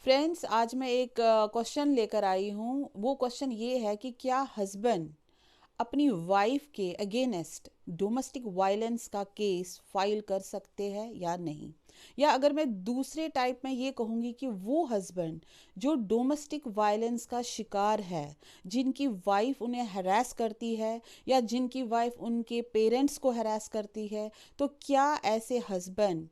Friends, आज मैं एक क्वेश्चन लेकर आई हूँ। वो क्वेश्चन ये है कि क्या हस्बैंड अपनी वाइफ के अगेंस्ट डोमेस्टिक वायलेंस का केस फाइल कर सकते हैं या नहीं। या अगर मैं दूसरे टाइप में ये कहूँगी कि वो हस्बैंड जो डोमेस्टिक वायलेंस का शिकार है, जिनकी वाइफ उन्हें हरास करती है या जिनकी वाइफ उनके पेरेंट्स को हरास करती है, तो क्या ऐसे हस्बैंड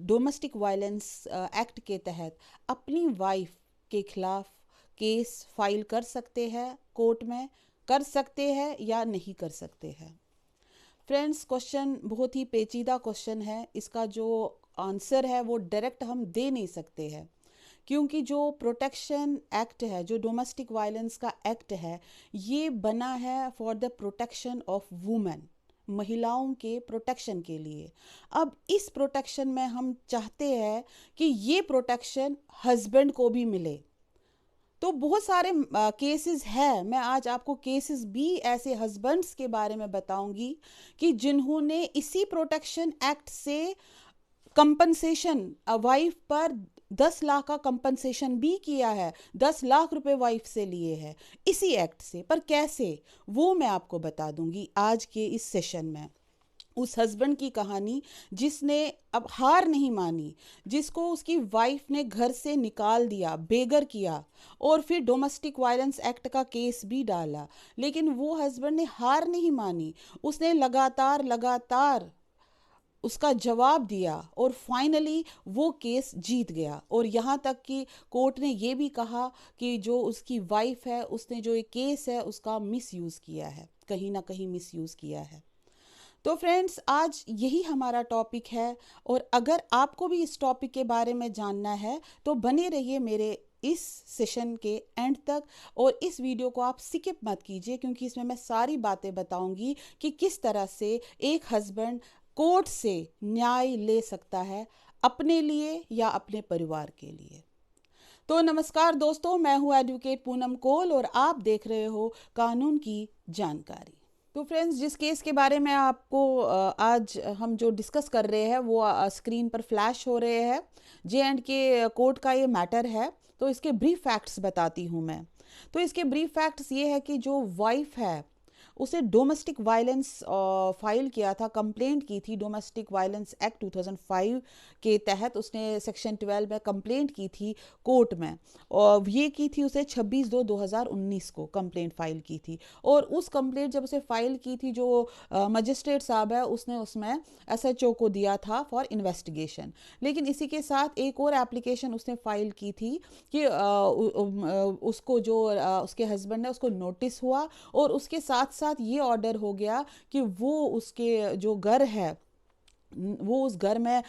डोमेस्टिक वायलेंस एक्ट के तहत अपनी वाइफ के खिलाफ केस फाइल कर सकते हैं, कोर्ट में कर सकते हैं या नहीं कर सकते हैं। फ्रेंड्स, क्वेश्चन बहुत ही पेचीदा क्वेश्चन है। इसका जो आंसर है वो डायरेक्ट हम दे नहीं सकते हैं, क्योंकि जो प्रोटेक्शन एक्ट है, जो डोमेस्टिक वायलेंस का एक्ट है, ये बना है for the protection of women, महिलाओं के प्रोटेक्शन के लिए। अब इस प्रोटेक्शन में हम चाहते हैं कि ये प्रोटेक्शन हस्बैंड को भी मिले। तो बहुत सारे केसेस है। मैं आज आपको केसेस भी ऐसे हस्बैंड्स के बारे में बताऊंगी कि जिन्होंने इसी प्रोटेक्शन एक्ट से कंपनसेशन वाइफ पर 10 लाख का कंपनसेशन भी किया है, 10 लाख रुपए वाइफ से लिए हैं इसी एक्ट से। पर कैसे, वो मैं आपको बता दूंगी आज के इस सेशन में। उस हस्बैंड की कहानी जिसने अब हार नहीं मानी, जिसको उसकी वाइफ ने घर से निकाल दिया, बेघर किया और फिर डोमेस्टिक वायलेंस एक्ट का केस भी डाला, लेकिन वो हस्बैंड ने हार नहीं मानी। उसने लगातार लगातार उसका जवाब दिया और फाइनली वो केस जीत गया। और यहाँ तक कि कोर्ट ने ये भी कहा कि जो उसकी वाइफ है, उसने जो ये केस है उसका मिसयूज़ किया है, कहीं ना कहीं मिसयूज़ किया है। तो फ्रेंड्स, आज यही हमारा टॉपिक है। और अगर आपको भी इस टॉपिक के बारे में जानना है तो बने रहिए मेरे इस सेशन के एंड तक, और इस वीडियो को आप स्किप मत कीजिए, क्योंकि इसमें मैं सारी बातें बताऊंगी कि किस तरह से एक हस्बैंड कोर्ट से न्याय ले सकता है अपने लिए या अपने परिवार के लिए। तो नमस्कार दोस्तों, मैं हूँ एडवोकेट पूनम कोल और आप देख रहे हो कानून की जानकारी। तो फ्रेंड्स, जिस केस के बारे में आपको आज हम जो डिस्कस कर रहे हैं वो स्क्रीन पर फ्लैश हो रहे हैं। J&K कोर्ट का ये मैटर है, तो इसके ब्रीफ फैक्ट्स बताती हूँ मैं। तो इसके ब्रीफ फैक्ट्स ये है कि जो वाइफ है उसे डोमेस्टिक वायलेंस फाइल किया था, कंप्लेंट की थी डोमेस्टिक वायलेंस एक्ट 2005 के तहत। उसने सेक्शन 12 में कंप्लेंट की थी कोर्ट में, और ये की थी उसे 26/2/2019 को कंप्लेंट फाइल की थी। और उस कंप्लेंट जब उसे फाइल की थी, जो मजिस्ट्रेट साहब है उसने उसमें SHO को दिया था फॉर इन्वेस्टिगेशन। लेकिन इसी के साथ एक और एप्लीकेशन उसने फाइल की थी कि उसको जो उसके हस्बैंड है उसको नोटिस हुआ, और उसके साथ साथ ये ऑर्डर हो गया कि वो उसके जो घर है वो उस घर में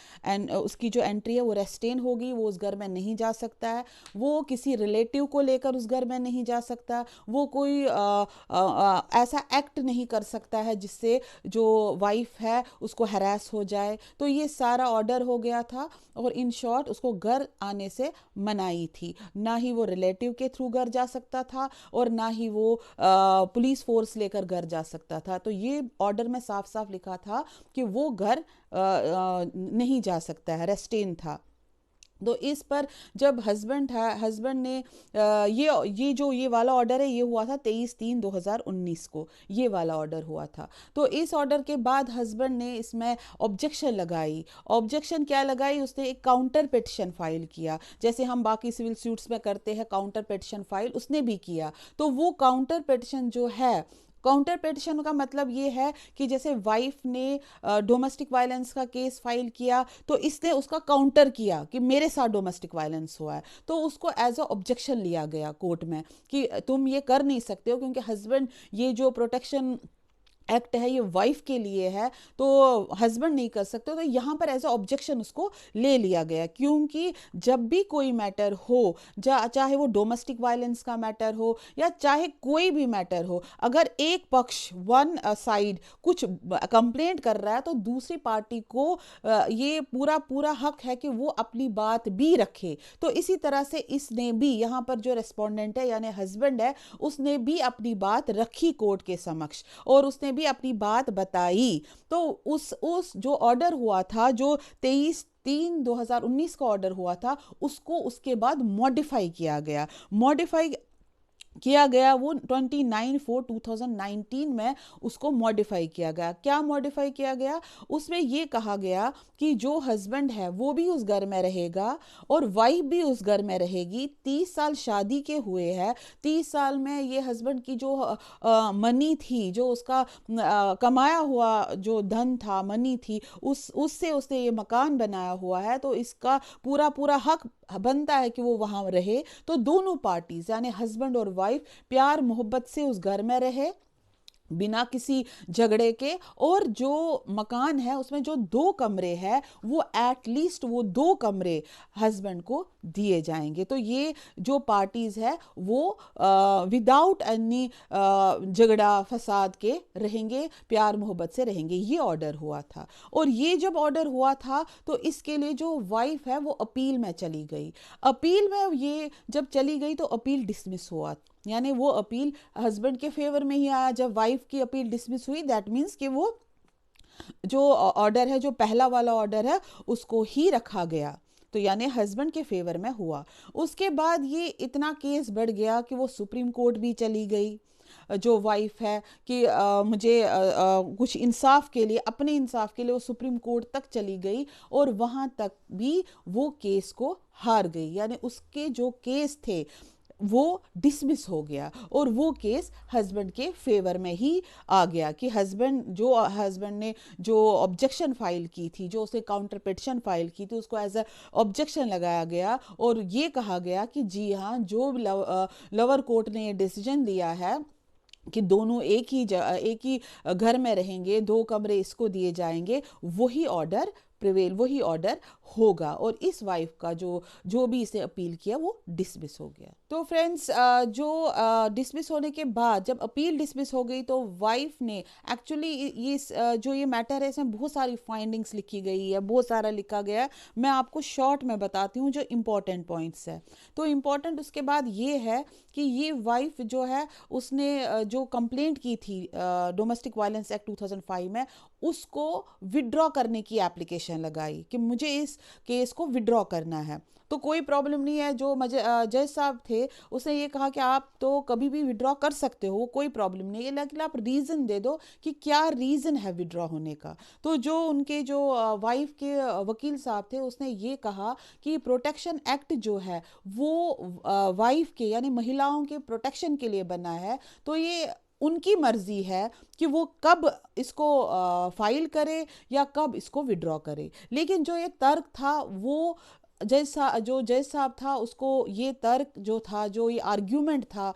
उसकी जो एंट्री है वो रेस्टेन होगी, वो उस घर में नहीं जा सकता है, वो किसी रिलेटिव को लेकर उस घर में नहीं जा सकता, वो कोई ऐसा एक्ट नहीं कर सकता है जिससे जो वाइफ है उसको हरास हो जाए। तो ये सारा ऑर्डर हो गया था, और इन शॉर्ट उसको घर आने से मनाही थी। ना ही वो रिलेटिव के थ्रू घर जा सकता था और ना ही वो पुलिस फोर्स लेकर घर जा सकता था। तो ये ऑर्डर में साफ साफ लिखा था कि वो घर नहीं जा सकता है, रेस्टेन था। तो इस पर जब हस्बैंड ने ये वाला ऑर्डर है, ये हुआ था 23/3/2019 को, ये वाला ऑर्डर हुआ था। तो इस ऑर्डर के बाद हस्बैंड ने इसमें ऑब्जेक्शन लगाई। ऑब्जेक्शन क्या लगाई? उसने एक काउंटर पिटिशन फाइल किया, जैसे हम बाकी सिविल सूट्स में करते हैं काउंटर पिटिशन फाइल, उसने भी किया। तो वो काउंटर पिटिशन जो है, काउंटर पिटिशन का मतलब ये है कि जैसे वाइफ ने डोमेस्टिक वायलेंस का केस फाइल किया, तो इसने उसका काउंटर किया कि मेरे साथ डोमेस्टिक वायलेंस हुआ है, तो उसको एज अ ऑब्जेक्शन लिया गया कोर्ट में कि तुम ये कर नहीं सकते हो, क्योंकि हस्बैंड, ये जो प्रोटेक्शन एक्ट है ये वाइफ के लिए है, तो हस्बैंड नहीं कर सकते। तो यहाँ पर एज अ ऑब्जेक्शन उसको ले लिया गया, क्योंकि जब भी कोई मैटर हो, चाहे वो डोमेस्टिक वायलेंस का मैटर हो या चाहे कोई भी मैटर हो, अगर एक पक्ष, वन साइड कुछ कंप्लेंट कर रहा है, तो दूसरी पार्टी को ये पूरा पूरा हक है कि वो अपनी बात भी रखे। तो इसी तरह से इसने भी, यहाँ पर जो रेस्पोंडेंट है यानी हस्बैंड है, उसने भी अपनी बात रखी कोर्ट के समक्ष और उसने भी अपनी बात बताई। तो उस जो ऑर्डर हुआ था, जो 23 2019 का ऑर्डर हुआ था, उसको उसके बाद मॉडिफाई किया गया। वो 29/4/2019 में उसको मॉडिफाई किया गया। क्या मॉडिफाई किया गया? उसमें ये कहा गया कि जो हस्बैंड है वो भी उस घर में रहेगा और वाइफ भी उस घर में रहेगी। 30 साल शादी के हुए हैं, 30 साल में ये हस्बैंड की जो मनी थी, जो उसका कमाया हुआ जो धन था, मनी थी, उससे उसने ये मकान बनाया हुआ है, तो इसका पूरा पूरा हक बनता है कि वो वहां रहे। तो दोनों पार्टीज यानी हस्बैंड और वाइफ प्यार मोहब्बत से उस घर में रहे बिना किसी झगड़े के। और जो मकान है उसमें जो 2 कमरे हैं वो एटलीस्ट वो 2 कमरे हस्बैंड को दिए जाएंगे। तो ये जो पार्टीज है वो विदाउट एनी झगड़ा फसाद के रहेंगे, प्यार मोहब्बत से रहेंगे। ये ऑर्डर हुआ था। और ये जब ऑर्डर हुआ था तो इसके लिए जो वाइफ है वो अपील में चली गई। अपील में ये जब चली गई तो अपील डिसमिस हुआ, यानी वो अपील हस्बैंड के फेवर में ही आया। जब वाइफ की अपील डिसमिस हुई, दैट मीन्स कि वो जो ऑर्डर है, जो पहला वाला ऑर्डर है, उसको ही रखा गया। तो यानी हस्बैंड के फेवर में हुआ। उसके बाद ये इतना केस बढ़ गया कि वो सुप्रीम कोर्ट भी चली गई, जो वाइफ है, कि मुझे कुछ इंसाफ के लिए, अपने इंसाफ के लिए वो सुप्रीम कोर्ट तक चली गई और वहां तक भी वो केस को हार गई। यानी उसके जो केस थे वो डिसमिस हो गया और वो केस हस्बैंड के फेवर में ही आ गया कि हस्बैंड ने जो ऑब्जेक्शन फाइल की थी, जो उसने काउंटर पिटिशन फाइल की थी, उसको एज अ ऑब्जेक्शन लगाया गया और ये कहा गया कि जी हाँ, जो लोअर कोर्ट ने ये डिसीजन दिया है कि दोनों एक ही घर में रहेंगे, 2 कमरे इसको दिए जाएंगे, वही ऑर्डर प्रिवेल, वही ऑर्डर होगा। और इस वाइफ का जो भी इसे अपील किया वो डिसमिस हो गया। तो फ्रेंड्स, जो डिसमिस होने के बाद, जब अपील डिसमिस हो गई, तो वाइफ ने एक्चुअली जो ये मैटर है, इसमें बहुत सारी फाइंडिंग्स लिखी गई है, बहुत सारा लिखा गया है। मैं आपको शॉर्ट में बताती हूँ जो इम्पोर्टेंट पॉइंट्स है। तो इम्पोर्टेंट उसके बाद ये है कि ये वाइफ जो है उसने जो कंप्लेंट की थी डोमेस्टिक वायलेंस एक्ट 2005 में, उसको विड्रॉ करने की एप्लीकेशन लगाई कि मुझे इस केस को विड्रॉ करना है। तो कोई प्रॉब्लम नहीं है। जो जज साहब थे उसने ये कहा कि आप तो कभी भी विड्रॉ कर सकते हो, कोई प्रॉब्लम नहीं है, लेकिन आप रीज़न दे दो कि क्या रीज़न है विड्रॉ होने का। तो जो उनके जो वाइफ के वकील साहब थे उसने ये कहा कि प्रोटेक्शन एक्ट जो है वो वाइफ के यानी महिलाओं के प्रोटेक्शन के लिए बना है। तो ये उनकी मर्जी है कि वो कब इसको फाइल करे या कब इसको विड्रॉ करे। लेकिन जो ये तर्क था वो जज साहब था, उसको ये तर्क जो था, जो ये आर्ग्यूमेंट था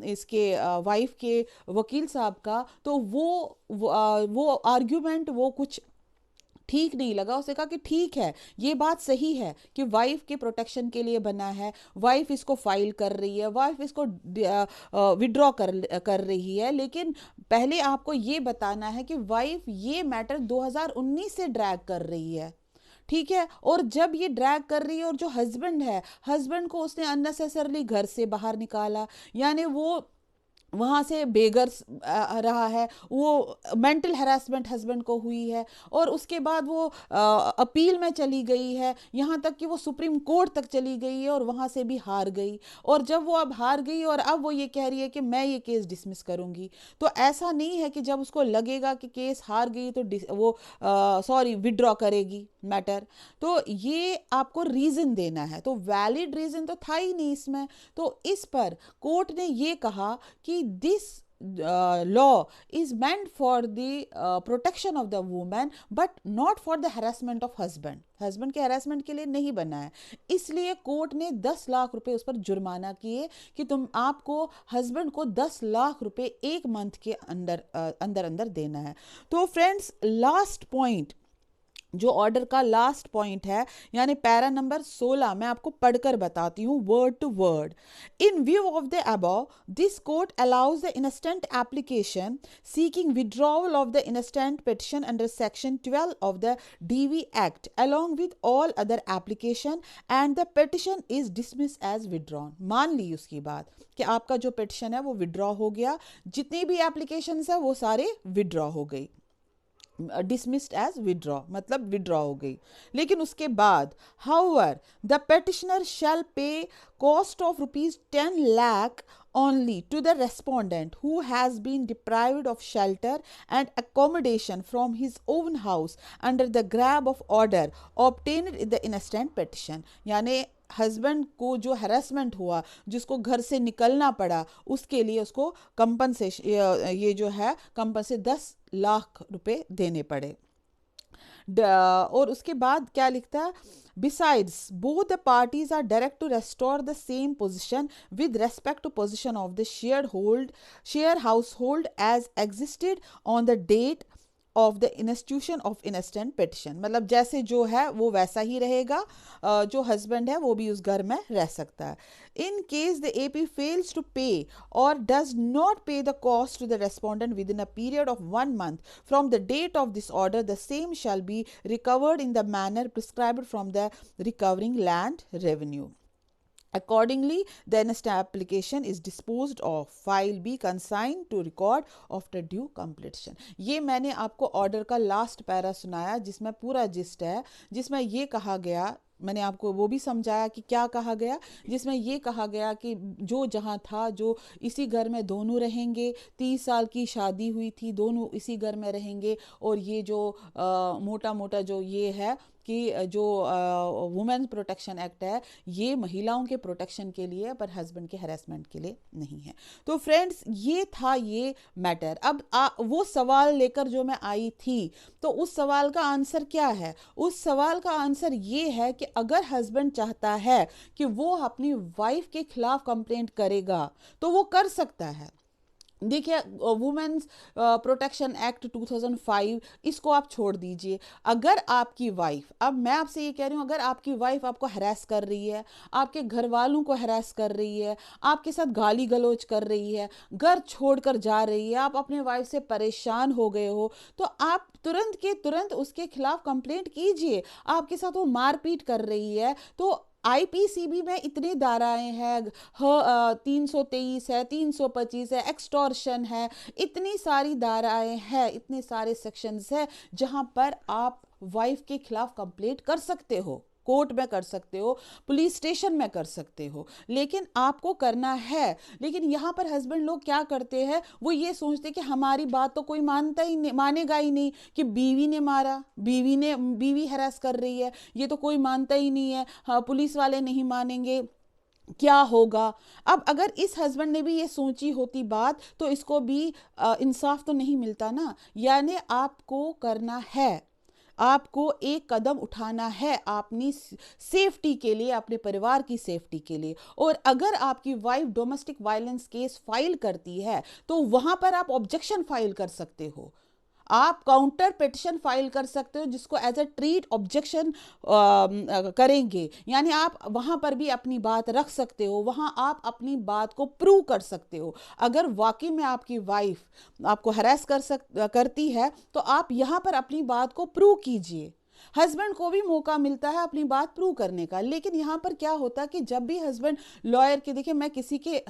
इसके वाइफ के वकील साहब का, तो वो आर्ग्यूमेंट वो कुछ ठीक नहीं लगा। उसने कहा कि ठीक है, ये बात सही है कि वाइफ के प्रोटेक्शन के लिए बना है, वाइफ इसको फाइल कर रही है, वाइफ इसको विड्रॉ कर रही है, लेकिन पहले आपको ये बताना है कि वाइफ ये मैटर 2019 से ड्रैग कर रही है, ठीक है। और जब ये ड्रैग कर रही है और जो हस्बैंड है, हस्बैंड को उसने अननेसेसरली घर से बाहर निकाला, यानी वो वहाँ से बेघर रहा है, वो मेंटल हैरेसमेंट हस्बैंड को हुई है। और उसके बाद वो अपील में चली गई है, यहाँ तक कि वो सुप्रीम कोर्ट तक चली गई है और वहाँ से भी हार गई। और जब वो अब हार गई और अब वो ये कह रही है कि मैं ये केस डिसमिस करूँगी, तो ऐसा नहीं है कि जब उसको लगेगा कि केस हार गई तो वो विड्रॉ करेगी मैटर। तो ये आपको रीज़न देना है, तो वैलिड रीज़न तो था ही नहीं इसमें। तो इस पर कोर्ट ने ये कहा कि this law is meant for the protection of the woman but not for the harassment of husband के harassment के लिए नहीं बना है। इसलिए कोर्ट ने 10 लाख रुपए उस पर जुर्माना किए कि आपको हस्बैंड को 10 लाख रुपए 1 मंथ के अंदर देना है। तो फ्रेंड्स, लास्ट पॉइंट, जो ऑर्डर का लास्ट पॉइंट है, यानी पैरा नंबर 16, मैं आपको पढ़कर बताती हूँ word to word. In view of the above, this court allows the instant application seeking withdrawal of the instant petition under section 12 of the DV act along with all other application and the petition is dismiss as withdrawn. मान ली उसकी बात कि आपका जो petition है वो withdraw हो गया, जितनी भी एप्लीकेशंस है वो सारे विड्रॉ हो गई। डिसमिस्ड एज विड्रॉ, मतलब विड्रॉ हो गई। लेकिन उसके बाद हाउएवर द पेटिशनर शैल पे cost of ₹10 lakh only to the respondent who has been deprived of shelter and accommodation from his own house under the grab of order obtained in the instant petition। यानी husband को जो harassment हुआ, जिसको घर से निकलना पड़ा, उसके लिए उसको कंपनसेशन, ये जो है कंपनसेशन 10 लाख रुपए देने पड़े। और उसके बाद क्या लिखता है, besides both the parties are direct to restore the same position with respect to position of the share household as existed on the date of the institution of instant petition. मतलब जैसे जो है वो वैसा ही रहेगा, जो हस्बैंड है वो भी उस घर में रह सकता है। In case the AP fails to pay or does not pay the cost to the respondent within a period of 1 month from the date of this order, the same shall be recovered in the manner prescribed from the recovering land revenue. Accordingly, the instant application is disposed of, file be consigned to record after due completion। ये मैंने आपको order का last para सुनाया जिसमें पूरा gist है, जिसमें ये कहा गया, मैंने आपको वो भी समझाया कि क्या कहा गया, जिसमें ये कहा गया कि जो जहाँ था, जो इसी घर में दोनों रहेंगे, 30 साल की शादी हुई थी, दोनों इसी घर में रहेंगे। और ये जो मोटा मोटा जो ये है कि जो वुमेन प्रोटेक्शन एक्ट है, ये महिलाओं के प्रोटेक्शन के लिए, पर हस्बैंड के हरासमेंट के लिए नहीं है। तो फ्रेंड्स, ये था ये मैटर। अब वो सवाल लेकर जो मैं आई थी, तो उस सवाल का आंसर क्या है? उस सवाल का आंसर ये है कि अगर हस्बैंड चाहता है कि वो अपनी वाइफ के खिलाफ कंप्लेंट करेगा तो वो कर सकता है। देखिए, वुमेन्स प्रोटेक्शन एक्ट 2005, इसको आप छोड़ दीजिए। अगर आपकी वाइफ, अब मैं आपसे ये कह रही हूँ, अगर आपकी वाइफ आपको हरास कर रही है, आपके घर वालों को हरास कर रही है, आपके साथ गाली गलौज कर रही है, घर छोड़कर जा रही है, आप अपने वाइफ से परेशान हो गए हो, तो आप तुरंत के तुरंत उसके खिलाफ कंप्लेंट कीजिए। आपके साथ वो मारपीट कर रही है तो आईपीसीबी में इतनी धाराएं हैं, 323 है, 325 है, एक्सटॉर्शन है, इतनी सारी धाराएं हैं, इतने सारे सेक्शंस हैं जहां पर आप वाइफ के खिलाफ कंप्लेंट कर सकते हो। कोर्ट में कर सकते हो, पुलिस स्टेशन में कर सकते हो, लेकिन आपको करना है। लेकिन यहाँ पर हस्बैंड लोग क्या करते हैं, वो ये सोचते कि हमारी बात तो कोई मानता ही नहीं, मानेगा ही नहीं, कि बीवी ने मारा, बीवी हरास कर रही है, ये तो कोई मानता ही नहीं है, हाँ पुलिस वाले नहीं मानेंगे, क्या होगा। अब अगर इस हस्बैंड ने भी ये सोची होती बात, तो इसको भी इंसाफ तो नहीं मिलता ना। यानी आपको करना है, आपको एक कदम उठाना है अपनी सेफ्टी के लिए, अपने परिवार की सेफ्टी के लिए। और अगर आपकी wife domestic violence case file करती है तो वहां पर आप ऑब्जेक्शन फाइल कर सकते हो, आप काउंटर पिटिशन फाइल कर सकते हो, जिसको एज अ ट्रीट ऑब्जेक्शन करेंगे। यानी आप वहां पर भी अपनी बात रख सकते हो, वहां आप अपनी बात को प्रूव कर सकते हो। अगर वाकई में आपकी वाइफ आपको हरास करती है तो आप यहां पर अपनी बात को प्रूव कीजिए। हस्बैंड को भी मौका मिलता है अपनी बात प्रूव करने का। लेकिन यहाँ पर क्या होता है कि जब भी हस्बैंड लॉयर के, देखिए मैं किसी के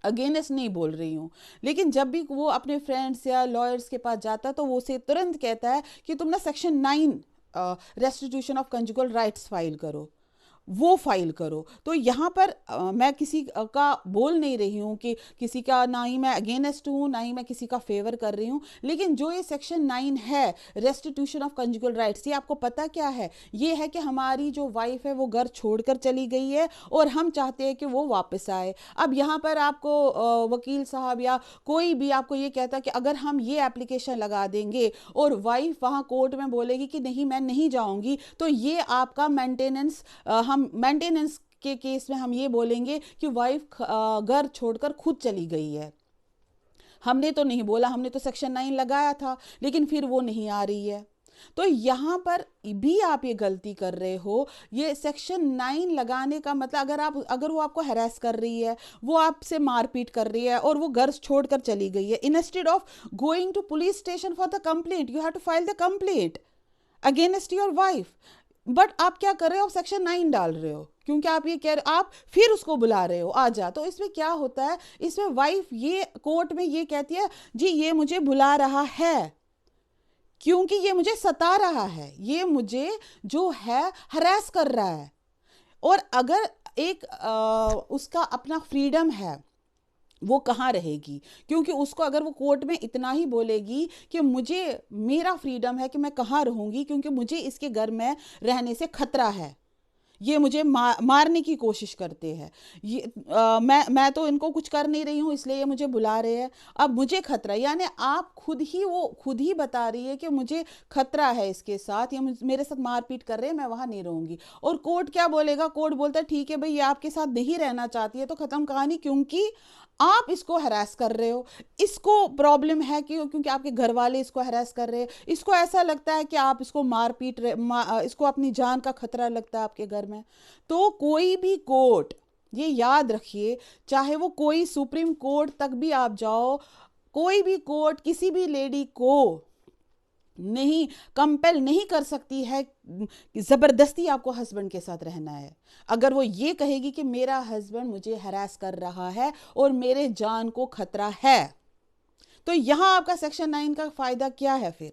अगेंस्ट नहीं बोल रही हूँ, लेकिन जब भी वो अपने फ्रेंड्स या लॉयर्स के पास जाता है तो वो उसे तुरंत कहता है कि तुम ना section 9 restitution of conjugal rights file करो, वो फाइल करो। तो यहाँ पर मैं किसी का बोल नहीं रही हूँ कि किसी का, ना ही मैं अगेंस्ट हूँ ना ही मैं किसी का फेवर कर रही हूँ, लेकिन जो ये सेक्शन 9 है रेस्टिट्यूशन ऑफ कंजुगल राइट्स, ये आपको पता क्या है? ये है कि हमारी जो वाइफ है वो घर छोड़कर चली गई है और हम चाहते हैं कि वो वापस आए। अब यहाँ पर आपको वकील साहब या कोई भी आपको ये कहता है कि अगर हम ये एप्लीकेशन लगा देंगे और वाइफ वहाँ कोर्ट में बोलेगी कि नहीं मैं नहीं जाऊँगी, तो ये आपका मेंटेनेंस, हम मेंटेनेंस के केस में हम ये बोलेंगे कि वाइफ घर छोड़कर खुद चली गई है। हमने तो नहीं बोला, हमने तो सेक्शन 9 लगाया था, लेकिन फिर वो नहीं आ रही है। तो यहाँ पर भी आप ये गलती कर रहे हो। ये सेक्शन 9 लगाने का मतलब, अगर वो आपको हरास कर रही है, वो आपसे मारपीट कर रही है और वो घर छोड़कर चली गई है, instead of going to police station for the complaint, you have to file the complaint against your wife. But आप क्या कर रहे हो? आप सेक्शन 9 डाल रहे हो, क्योंकि आप ये कह रहे हो, आप फिर उसको बुला रहे हो, आजा। तो इसमें क्या होता है, इसमें वाइफ ये कोर्ट में ये कहती है जी ये मुझे बुला रहा है, क्योंकि ये मुझे सता रहा है, ये मुझे जो है हरास कर रहा है। और अगर एक उसका अपना फ्रीडम है, वो कहाँ रहेगी? क्योंकि उसको अगर वो कोर्ट में इतना ही बोलेगी कि मुझे मेरा फ्रीडम है कि मैं कहाँ रहूँगी, क्योंकि मुझे इसके घर में रहने से खतरा है, ये मुझे मारने की कोशिश करते हैं, ये मैं तो इनको कुछ कर नहीं रही हूँ इसलिए ये मुझे बुला रहे हैं, अब मुझे खतरा, यानी आप वो खुद ही बता रही है कि मुझे खतरा है इसके साथ, ये मेरे साथ मारपीट कर रहे हैं, मैं वहाँ नहीं रहूँगी। और कोर्ट क्या बोलेगा? कोर्ट बोलता है ठीक है भाई, ये आपके साथ नहीं रहना चाहती है तो ख़त्म कहानी, क्योंकि आप इसको हरास कर रहे हो, इसको प्रॉब्लम है कि क्योंकि आपके घर वाले इसको हरास कर रहे हैं, इसको ऐसा लगता है कि आप इसको इसको अपनी जान का खतरा लगता है आपके घर में। तो कोई भी कोर्ट, ये याद रखिए, चाहे वो कोई सुप्रीम कोर्ट तक भी आप जाओ, कोई भी कोर्ट किसी भी लेडी को नहीं कंपेल नहीं कर सकती है कि ज़बरदस्ती आपको हस्बैंड के साथ रहना है। अगर वो ये कहेगी कि मेरा हस्बैंड मुझे हरास कर रहा है और मेरे जान को खतरा है, तो यहाँ आपका सेक्शन 9 का फ़ायदा क्या है फिर?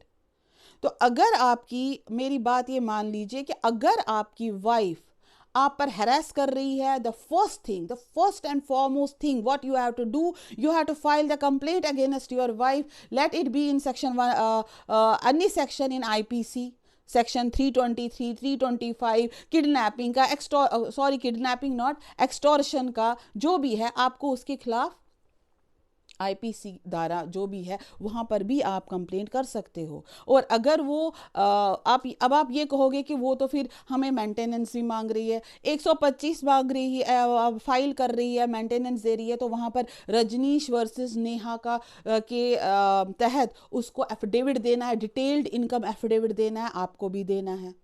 तो अगर आपकी, मेरी बात ये मान लीजिए कि अगर आपकी वाइफ आप पर हरास कर रही है, the first and foremost thing what you have to do, you have to file the complaint against your wife, let it be in section any section in IPC, section 323, 325, kidnapping का, kidnapping not, extortion का जो भी है, आपको उसके खिलाफ IPC धारा जो भी है वहाँ पर भी आप कंप्लेंट कर सकते हो। और अगर वो आप ये कहोगे कि वो तो फिर हमें मेंटेनेंस भी मांग रही है, 125 मांग रही है, फाइल कर रही है, मेंटेनेंस दे रही है, तो वहाँ पर रजनीश वर्सेस नेहा का के तहत उसको एफिडेविट देना है, डिटेल्ड इनकम एफिडेविट देना है, आपको भी देना है।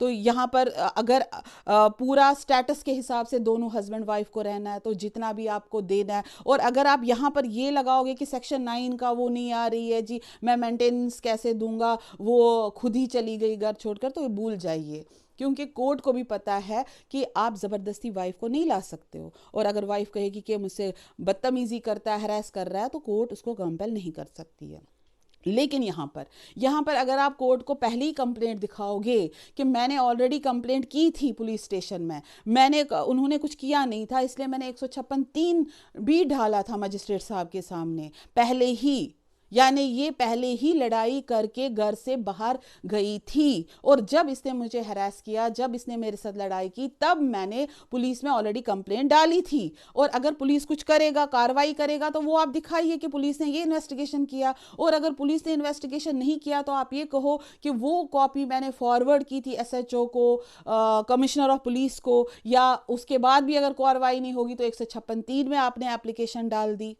तो यहाँ पर अगर पूरा स्टेटस के हिसाब से दोनों हस्बैंड वाइफ को रहना है तो जितना भी आपको देना है। और अगर आप यहाँ पर ये लगाओगे कि सेक्शन 9 का वो नहीं आ रही है जी, मैं मेंटेनेंस कैसे दूंगा, वो खुद ही चली गई घर छोड़कर, तो ये भूल जाइए, क्योंकि कोर्ट को भी पता है कि आप ज़बरदस्ती वाइफ को नहीं ला सकते हो। और अगर वाइफ कहेगी कि मुझसे बदतमीज़ी करता है, हरास कर रहा है, तो कोर्ट उसको कंपेल नहीं कर सकती है। लेकिन यहाँ पर अगर आप कोर्ट को पहले ही कंप्लेंट दिखाओगे कि मैंने ऑलरेडी कंप्लेंट की थी पुलिस स्टेशन में, उन्होंने कुछ किया नहीं था, इसलिए मैंने 156(3) भी डाला था मजिस्ट्रेट साहब के सामने पहले ही, यानी ये पहले ही लड़ाई करके घर से बाहर गई थी, और जब इसने मुझे हरास किया, जब इसने मेरे साथ लड़ाई की, तब मैंने पुलिस में ऑलरेडी कंप्लेंट डाली थी। और अगर पुलिस कुछ करेगा, कार्रवाई करेगा, तो वो आप दिखाइए कि पुलिस ने ये इन्वेस्टिगेशन किया। और अगर पुलिस ने इन्वेस्टिगेशन नहीं किया तो आप ये कहो कि वो कॉपी मैंने फॉरवर्ड की थी SHO को, कमिश्नर ऑफ पुलिस को, या उसके बाद भी अगर कार्रवाई नहीं होगी तो 156(3) में आपने एप्लीकेशन डाल दी।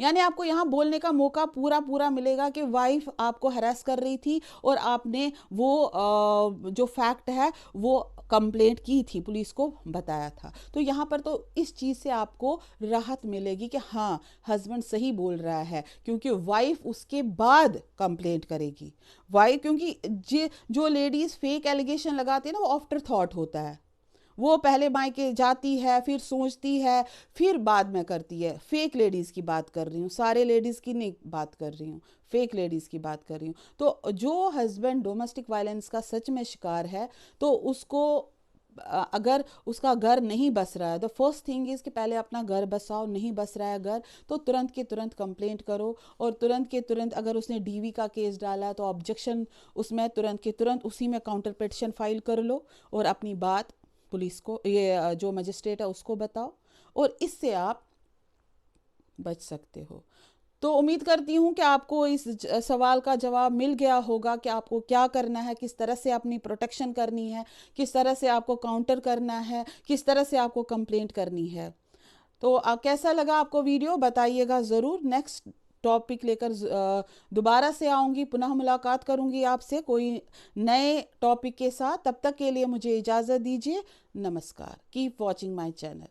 यानी आपको यहाँ बोलने का मौका पूरा मिलेगा कि वाइफ आपको हरास कर रही थी और आपने वो जो फैक्ट है वो कंप्लेंट की थी, पुलिस को बताया था। तो यहाँ पर तो इस चीज़ से आपको राहत मिलेगी कि हाँ, हस्बैंड सही बोल रहा है, क्योंकि वाइफ उसके बाद कंप्लेंट करेगी। वाइफ, क्योंकि जो लेडीज़ फेक एलिगेशन लगाती है ना, वो आफ्टर थॉट होता है, वो पहले मायके जाती है, फिर सोचती है, फिर बाद में करती है। फेक लेडीज़ की बात कर रही हूँ, सारे लेडीज़ की नहीं बात कर रही हूँ, फेक लेडीज़ की बात कर रही हूँ। तो जो हस्बैंड डोमेस्टिक वायलेंस का सच में शिकार है, तो उसको अगर उसका घर नहीं बस रहा है, द फर्स्ट थिंग इज़ कि पहले अपना घर बसाओ। नहीं बस रहा है घर, तो तुरंत के तुरंत कंप्लेंट करो, और तुरंत के तुरंत अगर उसने DV का केस डाला है तो ऑब्जेक्शन उसमें तुरंत के तुरंत उसी में काउंटर पिटिशन फाइल कर लो, और अपनी बात पुलिस को, ये जो मजिस्ट्रेट है उसको बताओ, और इससे आप बच सकते हो। तो उम्मीद करती हूँ कि आपको इस सवाल का जवाब मिल गया होगा कि आपको क्या करना है, किस तरह से अपनी प्रोटेक्शन करनी है, किस तरह से आपको काउंटर करना है, किस तरह से आपको कंप्लेंट करनी है। तो कैसा लगा आपको वीडियो, बताइएगा ज़रूर। नेक्स्ट टॉपिक लेकर दोबारा से आऊँगी, पुनः मुलाकात करूँगी आपसे कोई नए टॉपिक के साथ। तब तक के लिए मुझे इजाज़त दीजिए। नमस्कार। Keep watching my channel.